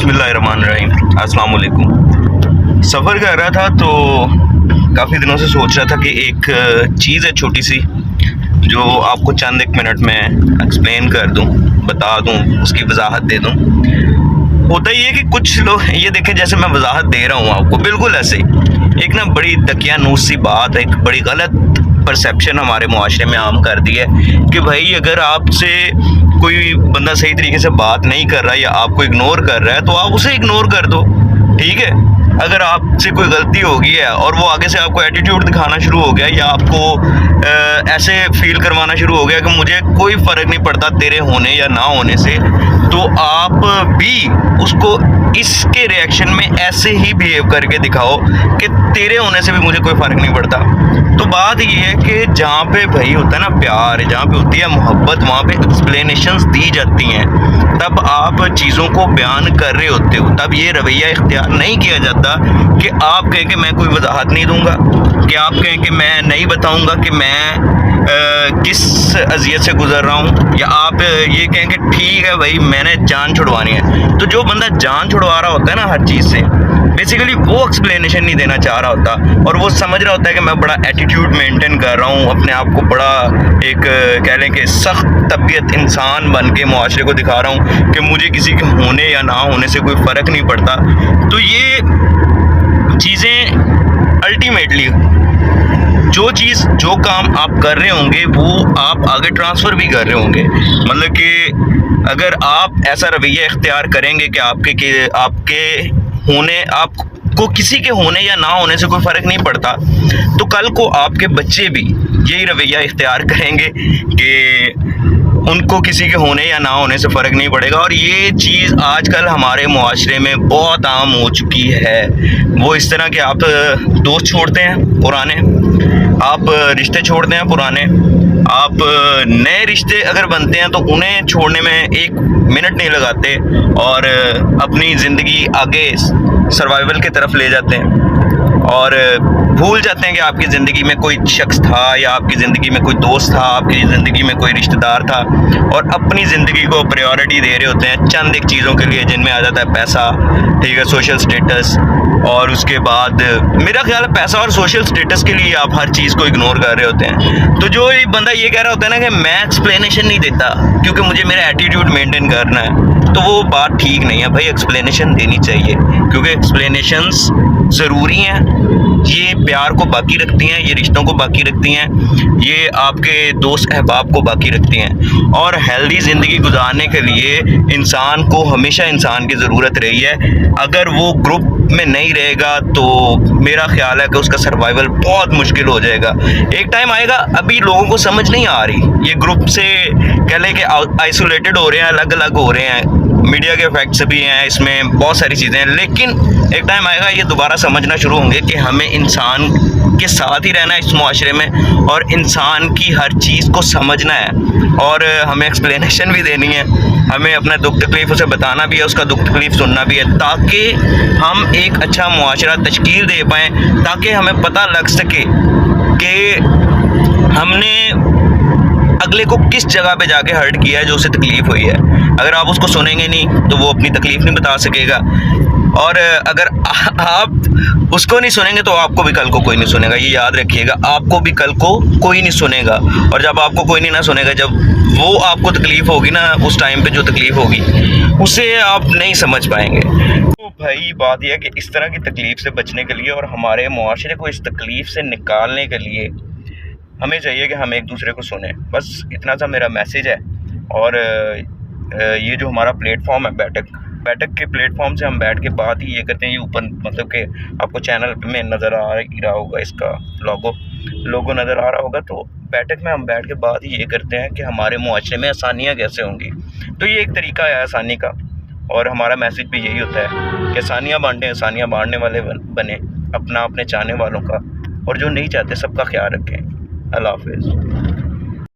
बिस्मिल्लाहिर्रहमानिर्रहीम। अस्सलाम वालेकुम। सफ़र कर रहा था तो काफ़ी दिनों से सोच रहा था कि एक चीज़ है छोटी सी जो आपको चंद एक मिनट में एक्सप्लेन कर दूं, बता दूं, उसकी वजाहत दे दूं। होता ये है कि कुछ लोग ये देखें, जैसे मैं वजाहत दे रहा हूँ आपको, बिल्कुल ऐसे एक ना बड़ी दकियानूस सी बात, एक बड़ी गलत परसेप्शन हमारे मुआशरे में आम कर दी है कि भाई अगर आपसे कोई बंदा सही तरीके से बात नहीं कर रहा या आपको इग्नोर कर रहा है तो आप उसे इग्नोर कर दो, ठीक है। अगर आपसे कोई गलती हो गई है और वो आगे से आपको एटीट्यूड दिखाना शुरू हो गया या आपको ऐसे फील करवाना शुरू हो गया कि मुझे कोई फ़र्क नहीं पड़ता तेरे होने या ना होने से, तो आप भी उसको इसके रिएक्शन में ऐसे ही बिहेव करके दिखाओ कि तेरे होने से भी मुझे कोई फ़र्क नहीं पड़ता। तो बात ये है कि जहाँ पे भाई होता है ना प्यार, जहाँ पे होती है मोहब्बत, वहाँ पे एक्सप्लेनेशंस दी जाती हैं। तब आप चीज़ों को बयान कर रहे होते हो, तब ये रवैया इख्तियार नहीं किया जाता कि आप कहें कि मैं कोई वजाहत नहीं दूंगा, कि आप कहें कि मैं नहीं बताऊंगा कि मैं किस अजियत से गुजर रहा हूँ, या आप ये कहें कि ठीक है भाई मैंने जान छुड़वानी है। तो जो बंदा जान छुड़वा रहा होता है ना हर चीज़ से, बेसिकली वो एक्सप्लेनेशन नहीं देना चाह रहा होता और वो समझ रहा होता है कि मैं बड़ा एटीट्यूड मेंटेन कर रहा हूँ, अपने आप को बड़ा एक कह लें कि सख्त तबीयत इंसान बन के मुआशरे को दिखा रहा हूँ कि मुझे किसी के होने या ना होने से कोई फ़र्क नहीं पड़ता। तो ये चीज़ें अल्टीमेटली जो चीज़ जो काम आप कर रहे होंगे वो आप आगे ट्रांसफ़र भी कर रहे होंगे। मतलब कि अगर आप ऐसा रवैया इख्तियार करेंगे कि आपके होने, आपको किसी के होने या ना होने से कोई फ़र्क नहीं पड़ता, तो कल को आपके बच्चे भी यही रवैया इख्तियार करेंगे कि उनको किसी के होने या ना होने से फ़र्क नहीं पड़ेगा। और ये चीज़ आजकल हमारे मुआशरे में बहुत आम हो चुकी है। वो इस तरह के आप दोस्त छोड़ते हैं पुराने, आप रिश्ते छोड़ते हैं पुराने, आप नए रिश्ते अगर बनते हैं तो उन्हें छोड़ने में एक मिनट नहीं लगाते और अपनी ज़िंदगी आगे सर्वाइवल की तरफ ले जाते हैं और भूल जाते हैं कि आपकी ज़िंदगी में कोई शख्स था या आपकी ज़िंदगी में कोई दोस्त था, आपकी ज़िंदगी में कोई रिश्तेदार था, और अपनी ज़िंदगी को प्रायोरिटी दे रहे होते हैं चंद एक चीज़ों के लिए, जिनमें आ जाता है पैसा, ठीक है, सोशल स्टेटस। और उसके बाद मेरा ख्याल है पैसा और सोशल स्टेटस के लिए आप हर चीज़ को इग्नोर कर रहे होते हैं। तो जो ये बंदा ये कह रहा होता है ना कि मैं एक्सप्लेनेशन नहीं देता क्योंकि मुझे मेरा एटीट्यूड मेंटेन करना है, तो वो बात ठीक नहीं है भाई। एक्सप्लेनेशन देनी चाहिए क्योंकि एक्सप्लेनेशंस ज़रूरी हैं, ये प्यार को बाकी रखती हैं, ये रिश्तों को बाकी रखती हैं, ये आपके दोस्त अहबाब को बाकी रखती हैं। और हेल्दी ज़िंदगी गुजारने के लिए इंसान को हमेशा इंसान की ज़रूरत रही है। अगर वो ग्रुप में नहीं रहेगा तो मेरा ख्याल है कि उसका सर्वाइवल बहुत मुश्किल हो जाएगा। एक टाइम आएगा, अभी लोगों को समझ नहीं आ रही, ये ग्रुप से कह लें कि आइसोलेटेड हो रहे हैं, अलग अलग हो रहे हैं, मीडिया के इफेक्ट्स भी हैं, इसमें बहुत सारी चीज़ें हैं, लेकिन एक टाइम आएगा ये दोबारा समझना शुरू होंगे कि हमें इंसान के साथ ही रहना है इस मुआशरे में और इंसान की हर चीज़ को समझना है और हमें एक्सप्लेनेशन भी देनी है, हमें अपना दुख तकलीफ़ उसे बताना भी है, उसका दुख तकलीफ़ सुनना भी है, ताकि हम एक अच्छा मुआशरा तश्कील दे पाएँ, ताकि हमें पता लग सके कि हमने अगले को किस जगह पे जाके हर्ट किया है जो उसे तकलीफ़ हुई है। अगर आप उसको सुनेंगे नहीं तो वो अपनी तकलीफ़ नहीं बता सकेगा, और अगर आप उसको नहीं सुनेंगे तो आपको भी कल को कोई नहीं सुनेगा। ये याद रखिएगा, आपको भी कल को कोई नहीं सुनेगा, और जब आपको कोई नहीं ना सुनेगा, जब वो आपको तकलीफ़ होगी ना, उस टाइम पे जो तकलीफ़ होगी उसे आप नहीं समझ पाएंगे। तो भाई बात यह है कि इस तरह की तकलीफ़ से बचने के लिए और हमारे मुआशरे को इस तकलीफ़ से निकालने के लिए हमें चाहिए कि हम एक दूसरे को सुने। बस इतना सा मेरा मैसेज है। और ये जो हमारा प्लेटफॉर्म है बैठक के प्लेटफॉर्म से हम बैठ के बात ही ये करते हैं। ये ऊपर मतलब कि आपको चैनल में नज़र आ ही रहा होगा, इसका लोगो नज़र आ रहा होगा। तो बैठक में हम बैठ के बात ही ये करते हैं कि हमारे मुआशरे में आसानियाँ कैसे होंगी। तो ये एक तरीका है आसानी का, और हमारा मैसेज भी यही होता है कि आसानियाँ बांटें, आसानियाँ बांटने वाले बने, अपने चाहने वालों का, और जो नहीं चाहते सबका ख्याल रखें। अल्लाह हाफ़िज़।